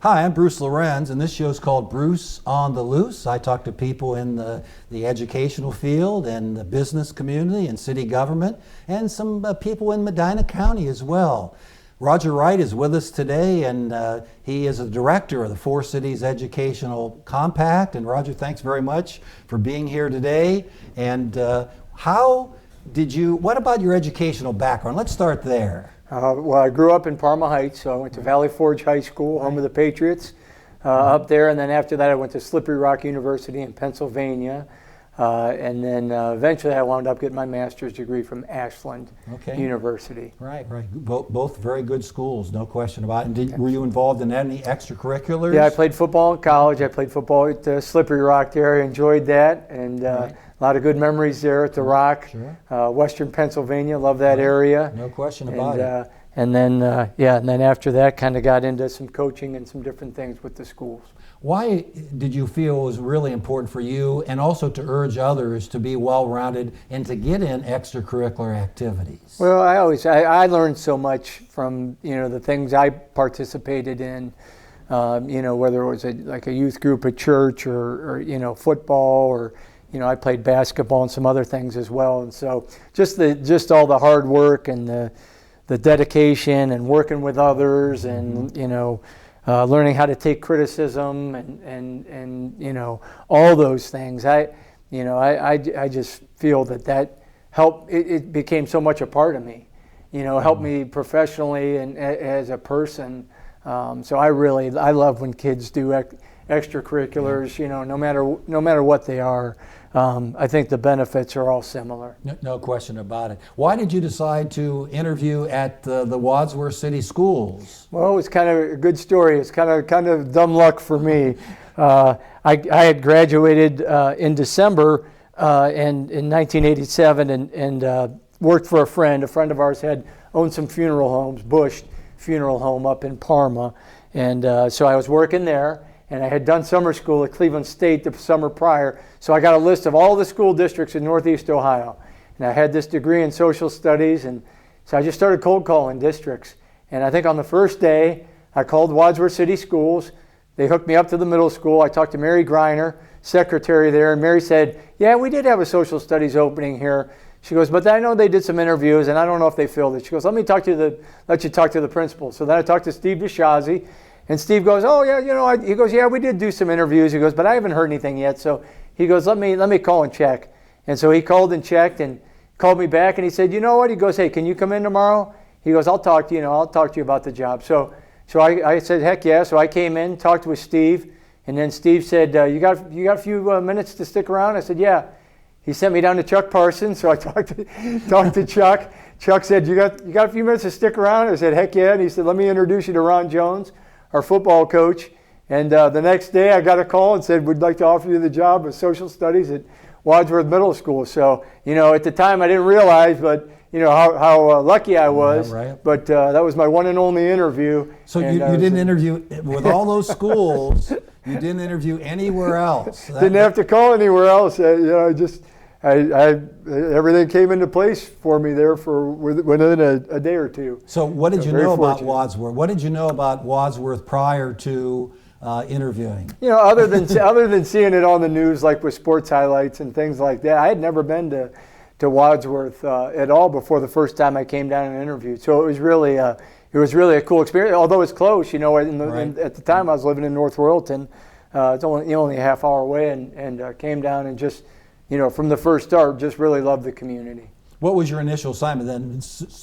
Hi, I'm Bruce Lorincz, and this show is called Bruce on the Loose. I talk to people in the educational field and the business community and city government, and some people in Medina County as well. Roger Wright is with us today, and he is a director of the Four Cities Educational Compact. And Roger, thanks very much for being here today. And what about your educational background? Let's start there. Well, I grew up in Parma Heights, so I went to Valley Forge High School, home of the Patriots, up there, and then after that I went to Slippery Rock University in Pennsylvania, and then eventually I wound up getting my master's degree from Ashland University. Right. Both very good schools, no question about it. And were you involved in any extracurriculars? Yeah, I played football in college. I played football at Slippery Rock there. I enjoyed that, and a lot of good memories there at the Rock. Sure. Western Pennsylvania, love that area. No question about it. And then after that, kind of got into some coaching and some different things with the schools. Why did you feel it was really important for you, and also to urge others to be well-rounded and to get in extracurricular activities? Well, I learned so much from the things I participated in. Whether it was like a youth group at church or football, or I played basketball and some other things as well. And so just all the hard work and the dedication and working with others and learning how to take criticism and all those things. I just feel that helped. It became so much a part of me. Helped me professionally and as a person. So I love when kids do extracurriculars. No matter what they are. I think the benefits are all similar. No question about it. Why did you decide to interview at the Wadsworth City Schools? Well, it's kind of a good story. It's kind of dumb luck for me. I had graduated in December in 1987 and worked for a friend. A friend of ours had owned some funeral homes, Bush Funeral Home up in Parma. And so I was working there. And I had done summer school at Cleveland State the summer prior, so I got a list of all the school districts in Northeast Ohio. And I had this degree in social studies, and so I just started cold calling districts. And I think on the first day, I called Wadsworth City Schools. They hooked me up to the middle school. I talked to Mary Greiner, secretary there, and Mary said, yeah, we did have a social studies opening here. She goes, but I know they did some interviews, and I don't know if they filled it. She goes, let you talk to the principal. So then I talked to Steve DeShazi. And Steve goes, oh yeah, he goes, yeah, we did do some interviews. He goes, but I haven't heard anything yet. So he goes, let me call and check. And so he called and checked and called me back, and he said, you know what? He goes, hey, can you come in tomorrow? He goes, I'll talk to you. I'll talk to you about the job. So I said, heck yeah. So I came in, talked with Steve, and then Steve said, you got a few minutes to stick around? I said, yeah. He sent me down to Chuck Parsons, so I talked to Chuck. Chuck said, you got a few minutes to stick around? I said, heck yeah. And he said, let me introduce you to Ron Jones, our football coach. And the next day I got a call and said, we'd like to offer you the job of social studies at Wadsworth Middle School. So, at the time I didn't realize, but how lucky I was. Yeah, right. But that was my one and only interview. So you didn't interview with all those schools, you didn't interview anywhere else. Didn't have to call anywhere else. Everything came into place for me there within a day or two. So what did you know about Wadsworth? What did you know about Wadsworth prior to interviewing? Other than seeing it on the news, like with sports highlights and things like that, I had never been to Wadsworth at all before the first time I came down and interviewed. So it was really a cool experience. Although it's close, at the time I was living in North Royalton. It's only a half hour away, and came down and just. From the first start, just really loved the community. What was your initial assignment then?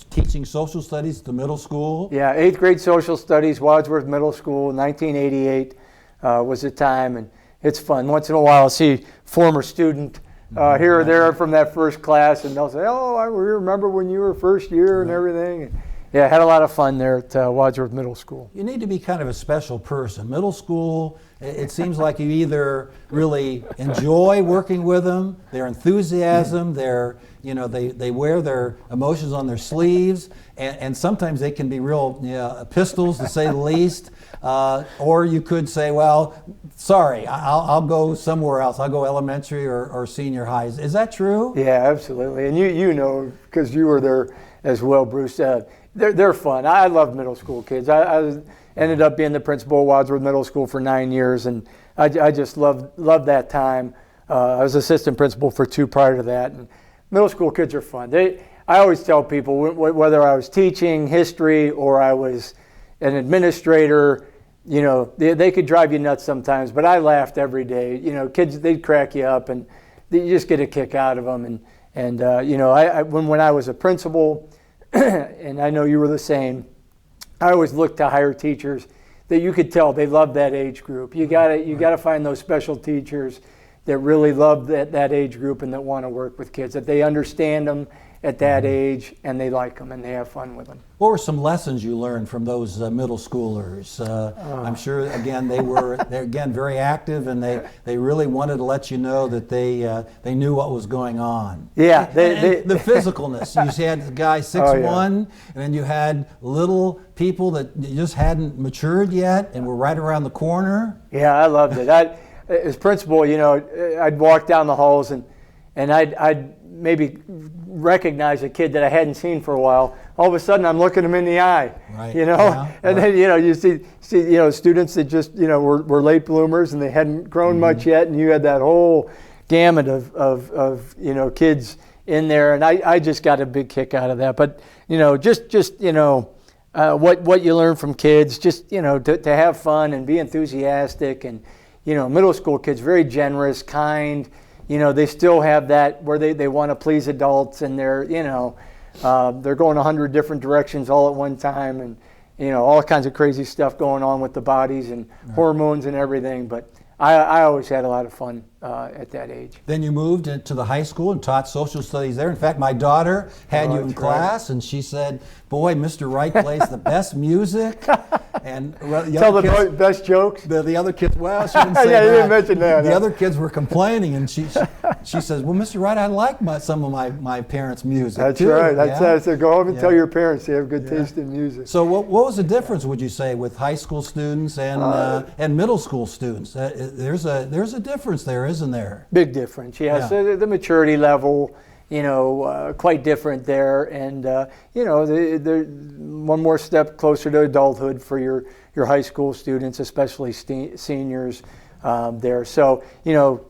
Teaching social studies at the middle school? Yeah, 8th grade social studies, Wadsworth Middle School, 1988 was the time, and it's fun. Once in a while I'll see former student here or there from that first class, and they'll say, oh, I remember when you were first year and everything. And yeah, I had a lot of fun there at Wadsworth Middle School. You need to be kind of a special person. Middle school, it seems like you either really enjoy working with them, their enthusiasm, their they wear their emotions on their sleeves, and sometimes they can be real pistols, to say the least. Or you could say, well, sorry, I'll go somewhere else. I'll go elementary or senior high. Is that true? Yeah, absolutely. And you know, because you were there as well, Bruce, they're fun. I love middle school kids. I ended up being the principal of Wadsworth Middle School for 9 years, and I just loved that time. I was assistant principal for 2 prior to that. And middle school kids are fun. I always tell people, whether I was teaching history or I was an administrator, they could drive you nuts sometimes, but I laughed every day. Kids, they'd crack you up, and you just get a kick out of them. And when I was a principal, and I know you were the same, I always looked to hire teachers that you could tell they love that age group. You gotta find those special teachers that really love that age group and that want to work with kids, that they understand them at that age and they like them and they have fun with them. What were some lessons you learned from those middle schoolers? I'm sure, again, they're very active, and they really wanted to let you know that they knew what was going on. Yeah. The physicalness. You had the guy 6'1", and then you had little people that just hadn't matured yet and were right around the corner. Yeah, I loved it. As principal, I'd walk down the halls and I'd maybe recognize a kid that I hadn't seen for a while. All of a sudden, I'm looking them in the eye, right. And then you see students that just were late bloomers and they hadn't grown much yet, and you had that whole gamut of kids in there, and I just got a big kick out of that. But what you learn from kids, just to have fun and be enthusiastic, and middle school kids very generous, kind. They still have that where they want to please adults, and they're going 100 different directions all at one time, and all kinds of crazy stuff going on with the bodies and hormones and everything. But I always had a lot of fun at that age. Then you moved into the high school and taught social studies there. In fact, my daughter had you in class, and she said, boy, Mr. Wright plays the best music. And tell the best jokes. The other kids, well, she didn't say yeah, that. you didn't mention that. The other kids were complaining, and she says, well, Mr. Wright, I like some of my parents' music. That's too. right. I said, go home and tell your parents they have good taste in music. So what was the difference, would you say, with high school students and middle school students? There's a difference there, isn't there? Big difference, yeah. Yeah. So the maturity level, quite different there, and they're one more step closer to adulthood for your high school students, especially seniors there. So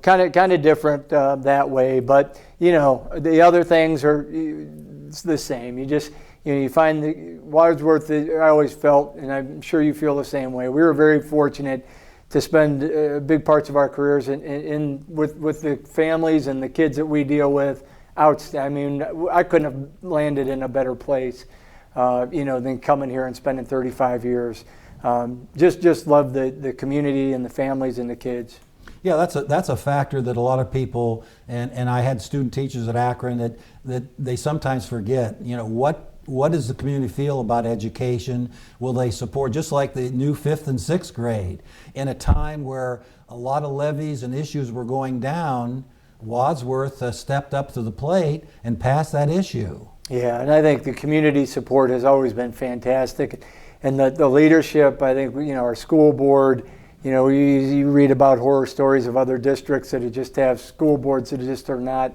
kind of different that way, but the other things are the same. You find the Wadsworth. I always felt, and I'm sure you feel the same way. We were very fortunate to spend big parts of our careers with the families and the kids that we deal with. I mean, I couldn't have landed in a better place, than coming here and spending 35 years. Just love the community and the families and the kids. Yeah, that's a factor that a lot of people, and I had student teachers at Akron that they sometimes forget. What does the community feel about education? Will they support, just like the new 5th and 6th grade, in a time where a lot of levies and issues were going down? Wadsworth stepped up to the plate and passed that issue. Yeah, and I think the community support has always been fantastic, and the leadership. I think our school board. You read about horror stories of other districts that just have school boards that just are not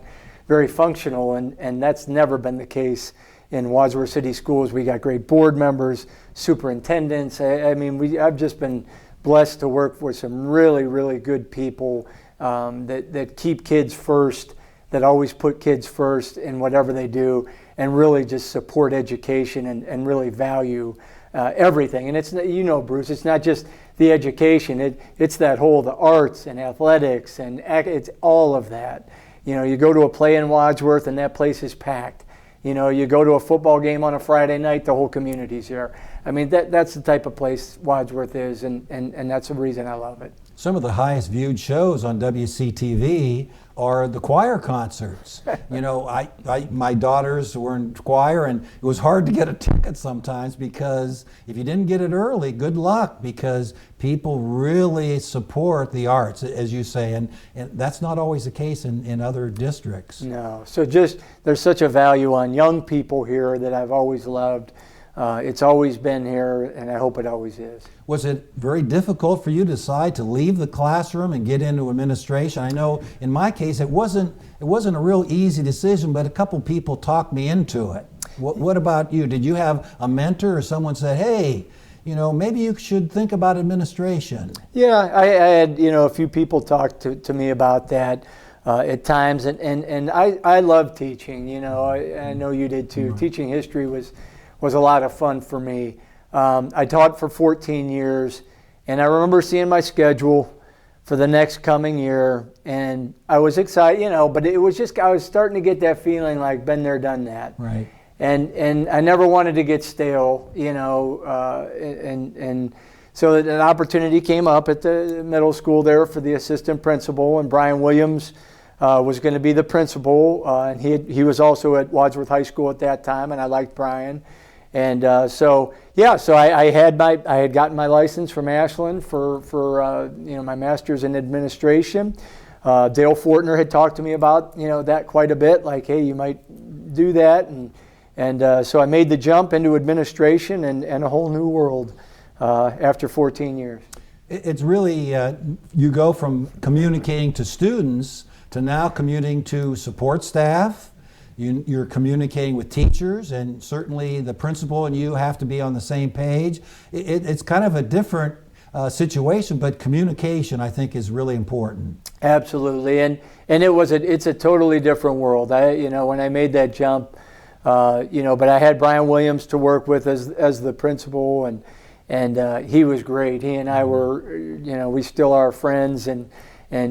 very functional, and that's never been the case in Wadsworth City Schools. We got great board members, superintendents. I've just been blessed to work with some really, really good people that keep kids first, that always put kids first in whatever they do, and really just support education and really value everything. And it's, Bruce, it's not just the education. It's that whole, the arts and athletics, and it's all of that. You go to a play in Wadsworth and that place is packed. You go to a football game on a Friday night, the whole community's there. I mean, that's the type of place Wadsworth is, and that's the reason I love it. Some of the highest viewed shows on WCTV are the choir concerts. You know, my daughters were in choir, and it was hard to get a ticket sometimes because if you didn't get it early, good luck, because people really support the arts, as you say, and that's not always the case in other districts. No, so just there's such a value on young people here that I've always loved. It's always been here, and I hope it always is. Was it very difficult for you to decide to leave the classroom and get into administration? I know in my case it wasn't a real easy decision, but a couple people talked me into it. What about you? Did you have a mentor or someone said, hey, you know, maybe you should think about administration? Yeah, I had, you know, a few people talk to me about that at times, and I love teaching. You know, I know you did too. Mm-hmm. Teaching history was a lot of fun for me. I taught for 14 years, and I remember seeing my schedule for the next coming year, and I was excited, you know, but it was just, I was starting to get that feeling like been there, done that. Right. And I never wanted to get stale, you know, and so an opportunity came up at the middle school there for the assistant principal, and Brian Williams was going to be the principal, and he was also at Wadsworth High School at that time, and I liked Brian. And so I had gotten my license from Ashland for you know, my master's in administration. Dale Fortner had talked to me about, you know, that quite a bit, like, hey, you might do that, and so I made the jump into administration and a whole new world after 14 years. It's really you go from communicating to students to now communicating to support staff. You're communicating with teachers, and certainly the principal and you have to be on the same page. It's kind of a different situation, but communication, I think, is really important. Absolutely, and it's a totally different world. You know, when I made that jump, you know, but I had Brian Williams to work with as the principal, and he was great. He and I were, you know, we still are friends, and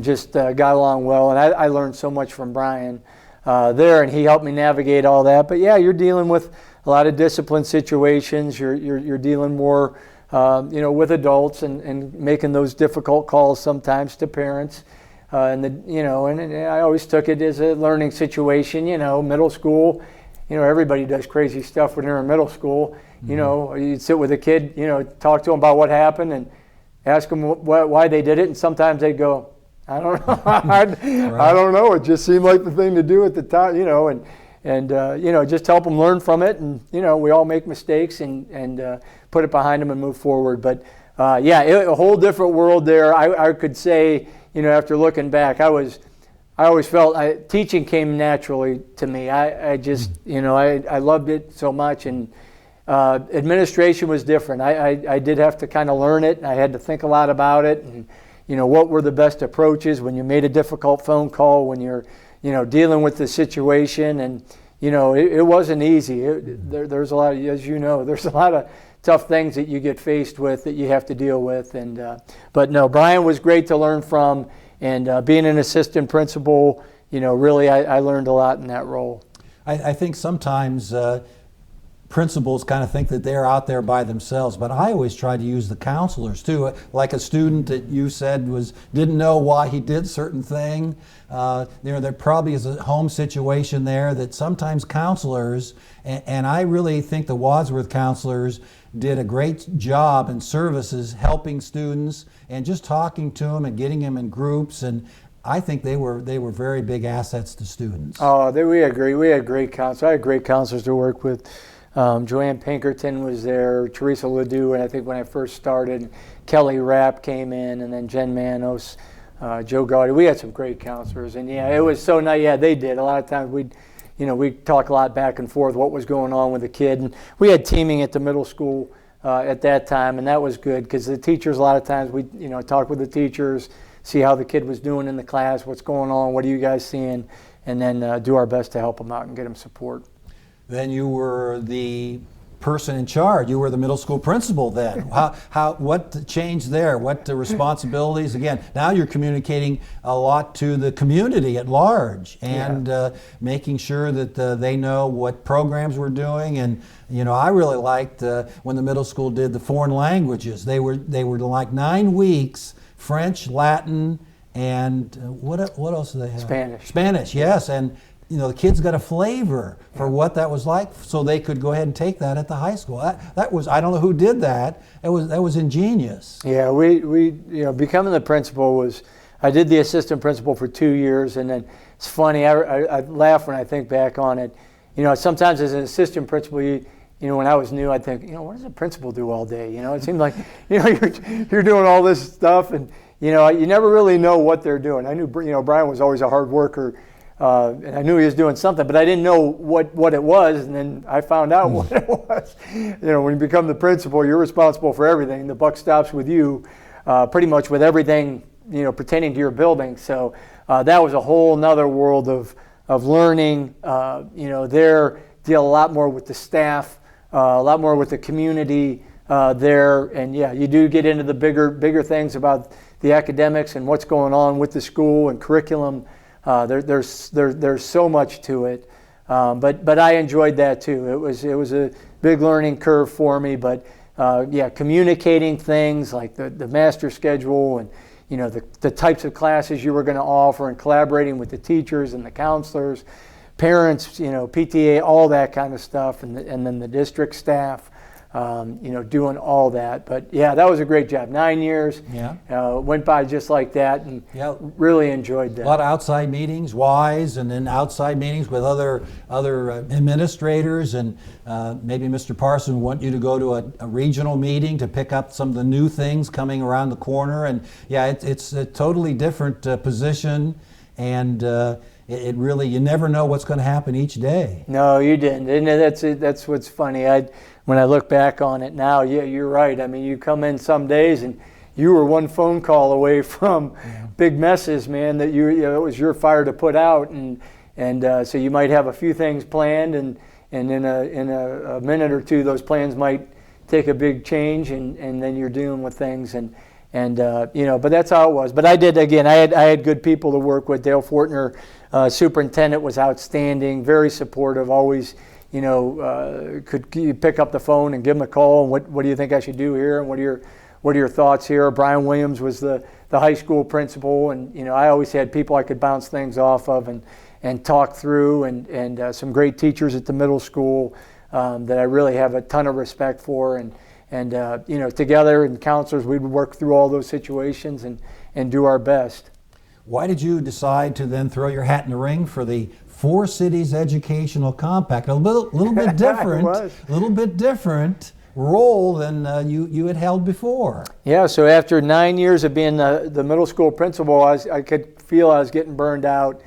just got along well. And I learned so much from Brian there, and he helped me navigate all that. But yeah, you're dealing with a lot of discipline situations. You're dealing more, you know, with adults and making those difficult calls sometimes to parents. You know, and I always took it as a learning situation. You know, middle school, you know, everybody does crazy stuff when they're in middle school. You know, you'd sit with a kid, you know, talk to them about what happened and ask them why they did it, and sometimes they'd go, I don't know. I don't know. It just seemed like the thing to do at the time, you know, and you know, just help them learn from it. And, you know, we all make mistakes and put it behind them and move forward. But, yeah, a whole different world there. I could say, you know, after looking back, I always felt teaching came naturally to me. I just, you know, I loved it so much. And administration was different. I did have to kind of learn it. And I had to think a lot about it. And, you know, what were the best approaches when you made a difficult phone call, when you're, you know, dealing with the situation. And, you know, it wasn't easy. There's a lot of, as you know, there's a lot of tough things that you get faced with that you have to deal with. And but no, Brian was great to learn from. And being an assistant principal, you know, really I learned a lot in that role. I think sometimes principals kind of think that they're out there by themselves, but I always try to use the counselors too. Like a student that you said didn't know why he did certain thing. You know, there probably is a home situation there that sometimes counselors, and I really think the Wadsworth counselors did a great job in services helping students and just talking to them and getting them in groups, and I think they were very big assets to students. Oh, we agree. We had great counselors. I had great counselors to work with. Joanne Pinkerton was there, Teresa Ledoux, and I think when I first started, Kelly Rapp came in, and then Jen Manos, Joe Gaudy. We had some great counselors, and yeah, it was so nice. Yeah, they did. A lot of times we'd talk a lot back and forth what was going on with the kid, and we had teaming at the middle school at that time, and that was good because the teachers, a lot of times we talk with the teachers, see how the kid was doing in the class, what's going on, what are you guys seeing, and then do our best to help them out and get them support. Then you were the person in charge. You were the middle school principal then. What changed there? What responsibilities? Again, now you're communicating a lot to the community at large, and making sure that they know what programs we're doing. And I really liked when the middle school did the foreign languages. They were like 9 weeks, French, Latin, and what else do they have? Spanish, yes. And the kids got a flavor for what that was like, so they could go ahead and take that at the high school. That was, I don't know who did that. That was ingenious. Yeah, we becoming the principal was, I did the assistant principal for 2 years, and then it's funny, I laugh when I think back on it. Sometimes as an assistant principal, when I was new, I'd think, what does a principal do all day? It seemed like, you're doing all this stuff, and you never really know what they're doing. I knew, Brian was always a hard worker. And I knew he was doing something, but I didn't know what it was, and then I found out what it was. When you become the principal, you're responsible for everything. The buck stops with you, pretty much with everything, pertaining to your building. So that was a whole nother world of learning. There, deal a lot more with the staff, a lot more with the community there, and you do get into the bigger things about the academics and what's going on with the school and curriculum. There's so much to it, but I enjoyed that too. It was a big learning curve for me. But communicating things like the master schedule and the types of classes you were going to offer, and collaborating with the teachers and the counselors, parents, PTA, all that kind of stuff, and then the district staff. Doing all that. But that was a great job. 9 years. Went by just like that, and really enjoyed that. A lot of outside meetings, WISE, and then outside meetings with other administrators, and maybe Mr. Parson would want you to go to a regional meeting to pick up some of the new things coming around the corner. And it's a totally different position, and it really, you never know what's going to happen each day. No, you didn't. And that's what's funny. When I look back on it now, you're right. I mean, you come in some days and you were one phone call away from big messes, man, that it was your fire to put out, and so you might have a few things planned, and in a minute or two, those plans might take a big change, and then you're dealing with things, but that's how it was. But I had good people to work with. Dale Fortner, superintendent, was outstanding, very supportive, always. Could you pick up the phone and give him a call, and what do you think I should do here, and what are your thoughts here? Brian Williams was the high school principal, and I always had people I could bounce things off of and talk through, and some great teachers at the middle school that I really have a ton of respect for, and together, and counselors, we would work through all those situations and do our best. Why did you decide to then throw your hat in the ring for the Four Cities Educational Compact? A little bit different, little bit different role than you had held before. Yeah, so after 9 years of being the middle school principal, I could feel I was getting burned out.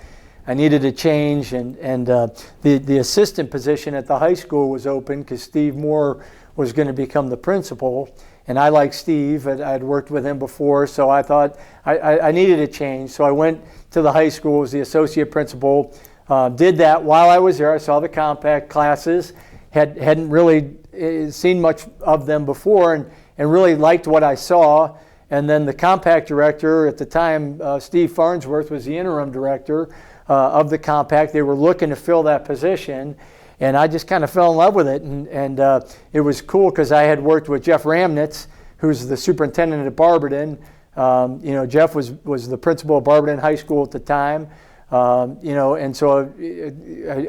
I needed a change, and the assistant position at the high school was open because Steve Moore was going to become the principal. And I like Steve, I'd worked with him before, so I thought I needed a change. So I went to the high school as the associate principal. Did that while I was there. I saw the compact classes, hadn't really seen much of them before, and really liked what I saw. And then the compact director at the time, Steve Farnsworth, was the interim director of the compact. They were looking to fill that position, and I just kind of fell in love with it. And it was cool because I had worked with Jeff Ramnitz, who's the superintendent at Barberton. Jeff was the principal of Barberton High School at the time. And so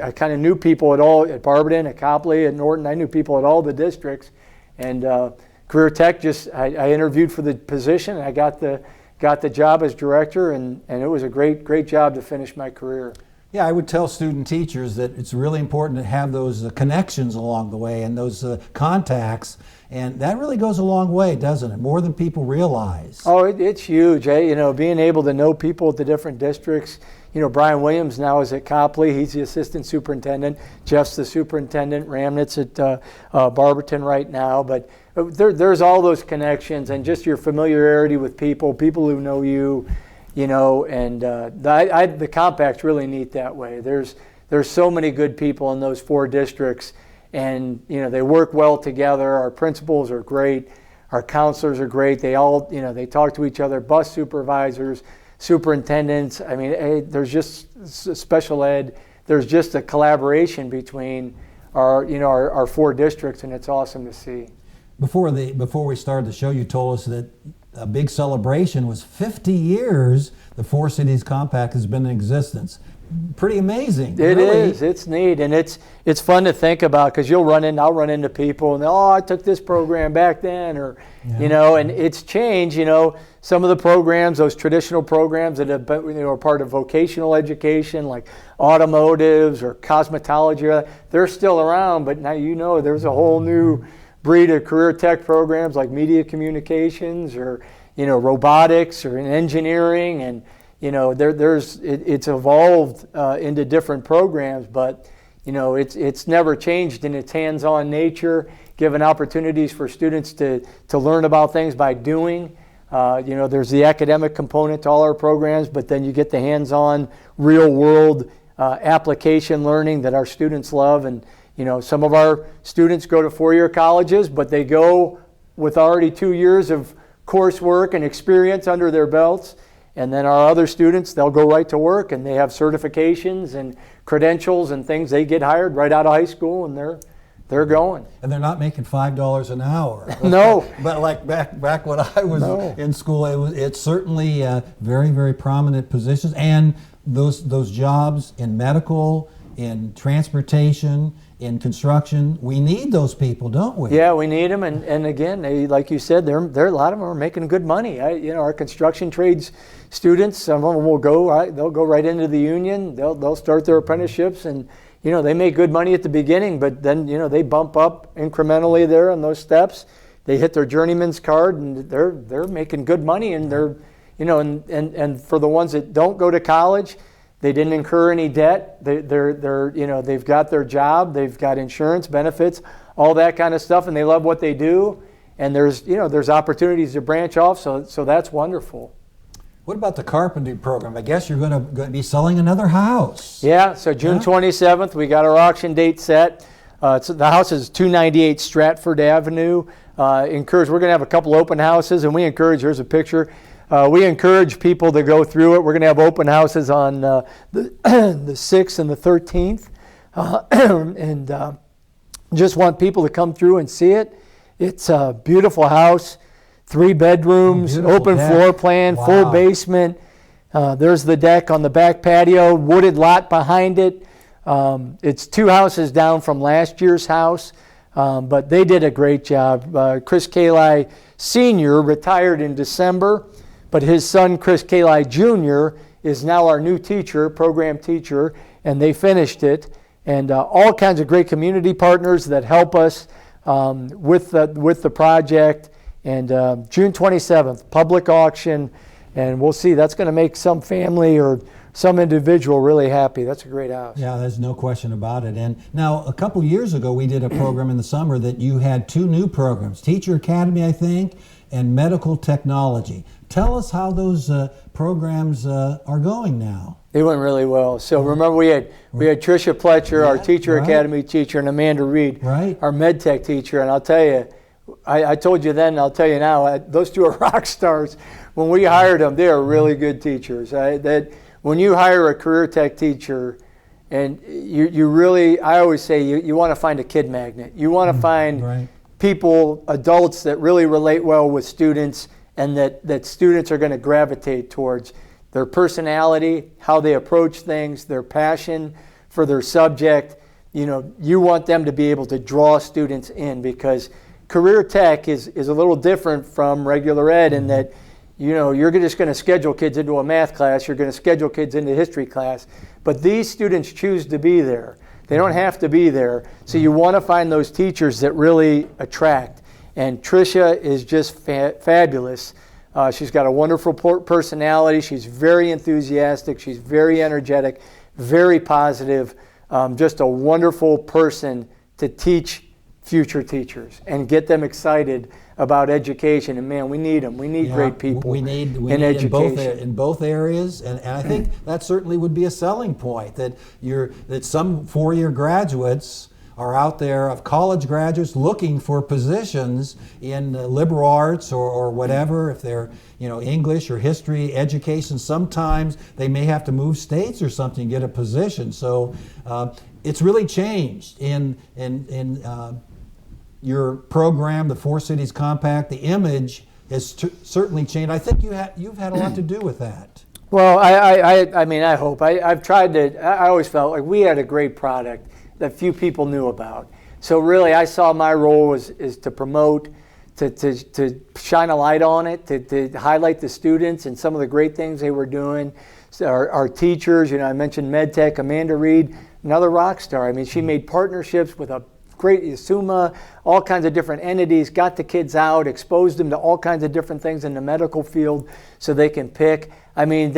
I kind of knew people at Barberton, at Copley, at Norton. I knew people at all the districts, and Career Tech I interviewed for the position, and I got the job as director, and it was a great job to finish my career. Yeah, I would tell student teachers that it's really important to have those connections along the way and those contacts, and that really goes a long way, doesn't it? More than people realize. Oh, it's huge. Being able to know people at the different districts. Brian Williams now is at Copley. He's the assistant superintendent. Jeff's the superintendent. Ramnitz at Barberton right now. But there's all those connections and just your familiarity with people who know you. And the compact's really neat that way. There's so many good people in those four districts, and they work well together. Our principals are great. Our counselors are great. They all, they talk to each other. Bus supervisors, superintendents. I mean, there's just special ed. There's just a collaboration between our 4 districts, and it's awesome to see. Before we started the show, you told us that a big celebration was 50 years the 4 Cities Compact has been in existence. Pretty amazing. It really is. It's neat, and it's fun to think about, because I'll run into people and I took this program back then, or and it's changed. Some of the programs, those traditional programs that have been, are part of vocational education, like automotives or cosmetology, they're still around. But now there's a whole new breed of career tech programs like media communications, or robotics, or in engineering, and it's evolved into different programs, but it's never changed in its hands-on nature, giving opportunities for students to learn about things by doing. There's the academic component to all our programs, but then you get the hands-on, real-world application learning that our students love. And some of our students go to 4-year colleges, but they go with already 2 years of coursework and experience under their belts. And then our other students, they'll go right to work, and they have certifications and credentials and things. They get hired right out of high school, and they're going. And they're not making $5 an hour. No. But like back when I was in school, it's certainly very, very prominent positions. And those jobs in medical, in transportation, in construction, we need those people, don't we? Yeah, we need them, and again, like you said, they're a lot of them are making good money. Our construction trades students, some of them will go right. They'll go right into the union. They'll start their apprenticeships, and they make good money at the beginning, but then they bump up incrementally there on those steps. They hit their journeyman's card, and they're making good money, and they're and for the ones that don't go to college, they didn't incur any debt. They've got their job. They've got insurance benefits, all that kind of stuff, and they love what they do. And there's opportunities to branch off. So that's wonderful. What about the carpentry program? I guess you're going to be selling another house. Yeah. So June 27th, we got our auction date set. The house is 298 Stratford Avenue. We're going to have a couple open houses, and we encourage. Here's a picture. We encourage people to go through it. We're going to have open houses on the 6th and the 13th. And just want people to come through and see it. It's a beautiful house, 3 bedrooms, open deck. Floor plan, full basement. There's the deck on the back patio, wooded lot behind it. It's 2 houses down from last year's house, but they did a great job. Chris Kali Sr. retired in December. But his son, Chris Kali Jr., is now our new teacher, program teacher, and they finished it. And all kinds of great community partners that help us with the project. And June 27th, public auction, and we'll see. That's going to make some family or some individual really happy. That's a great house. Yeah, there's no question about it. And now, a couple years ago, we did a program in the summer that you had 2 new programs, Teacher Academy, I think, and Medical Technology. Tell us how those programs are going now. They went really well. So remember, we had Tricia Pletcher, our Teacher Academy teacher, and Amanda Reed, our Med Tech teacher. And I'll tell you, I told you then, and I'll tell you now, those 2 are rock stars. When we hired them, they are really good teachers. When you hire a career tech teacher, and you really, I always say, you want to find a kid magnet. You want to find people, adults that really relate well with students, and that students are going to gravitate towards their personality, how they approach things, their passion for their subject. You want them to be able to draw students in, because career tech is a little different from regular ed in that you're just going to schedule kids into a math class, you're going to schedule kids into history class, but these students choose to be there. They don't have to be there. So you want to find those teachers that really attract. And Tricia is just fabulous. She's got a wonderful personality. She's very enthusiastic. She's very energetic, very positive. Just a wonderful person to teach future teachers and get them excited about education. And man, we need them. We need great people. We need education in both areas, and I think that certainly would be a selling point, that some 4-year graduates are out there of college graduates looking for positions in liberal arts or whatever. If they're, English or history, education, sometimes they may have to move states or something to get a position. So it's really changed in your program, the Four Cities Compact. The image has certainly changed. I think you've had a lot to do with that. Well, I mean, I hope. I've tried to, I always felt like we had a great product that few people knew about. So really, I saw my role is to promote, to shine a light on it, to highlight the students and some of the great things they were doing. So our teachers, I mentioned MedTech, Amanda Reed, another rock star. I mean, she made partnerships with a great SUMA, all kinds of different entities, got the kids out, exposed them to all kinds of different things in the medical field so they can pick. I mean,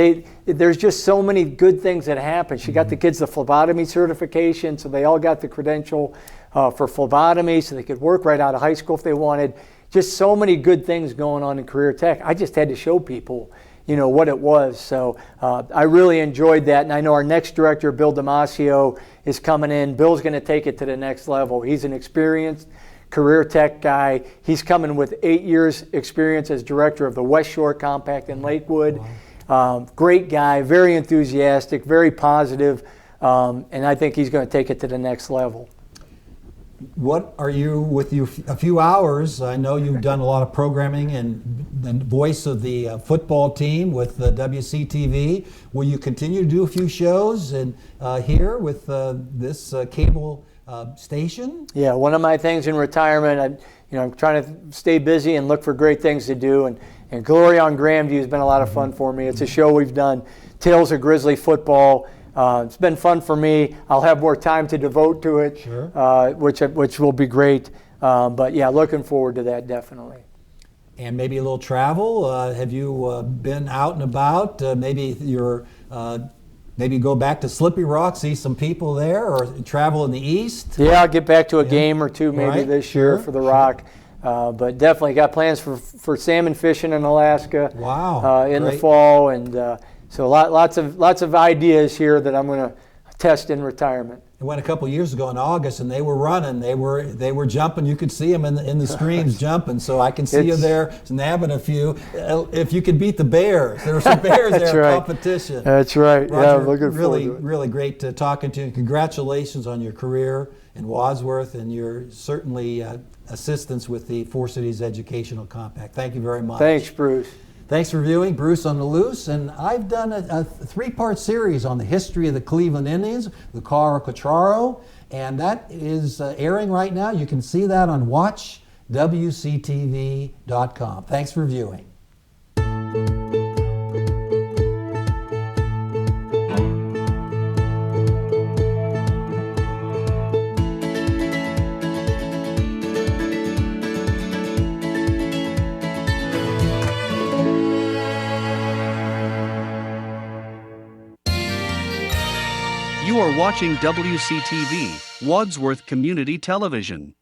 there's just so many good things that happen. She got the kids the phlebotomy certification, so they all got the credential for phlebotomy so they could work right out of high school if they wanted. Just so many good things going on in career tech. I just had to show people, what it was. So I really enjoyed that. And I know our next director, Bill Damasio, is coming in. Bill's going to take it to the next level. He's an experienced career tech guy. He's coming with 8 years experience as director of the West Shore Compact in Lakewood. Wow. Great guy, very enthusiastic, very positive, and I think he's going to take it to the next level. What are you, with you a few hours, I know you've done a lot of programming and voice of the football team with WCTV. Will you continue to do a few shows here with this cable station? Yeah, one of my things in retirement, I'm trying to stay busy and look for great things to do. And Glory on Grandview has been a lot of fun for me. It's a show we've done, Tales of Grizzly Football. It's been fun for me. I'll have more time to devote to it, sure. Which will be great. But yeah, looking forward to that definitely. And maybe a little travel. Have you been out and about? Maybe go back to Slippery Rock, see some people there, or travel in the east? Yeah, I'll get back to a game or two maybe this year for the Rock. But definitely got plans for salmon fishing in Alaska. Wow! In the fall, and so lots of ideas here that I'm going to test in retirement. I went a couple years ago in August, and they were running. They were jumping. You could see them in the streams jumping. So I can see you there nabbing a few. If you could beat the bears, there were some bears there in competition. That's right. Roger, yeah, looking forward to it. Really great talking to you. Congratulations on your career in Wadsworth and your certainly assistance with the Four Cities Educational Compact. Thank you very much. Thanks, Bruce. Thanks for viewing Bruce on the Loose, and I've done a three-part series on the history of the Cleveland Indians, the Caro Cotraro, and that is airing right now. You can see that on WCTV.com. Thanks for viewing. You are watching WCTV, Wadsworth Community Television.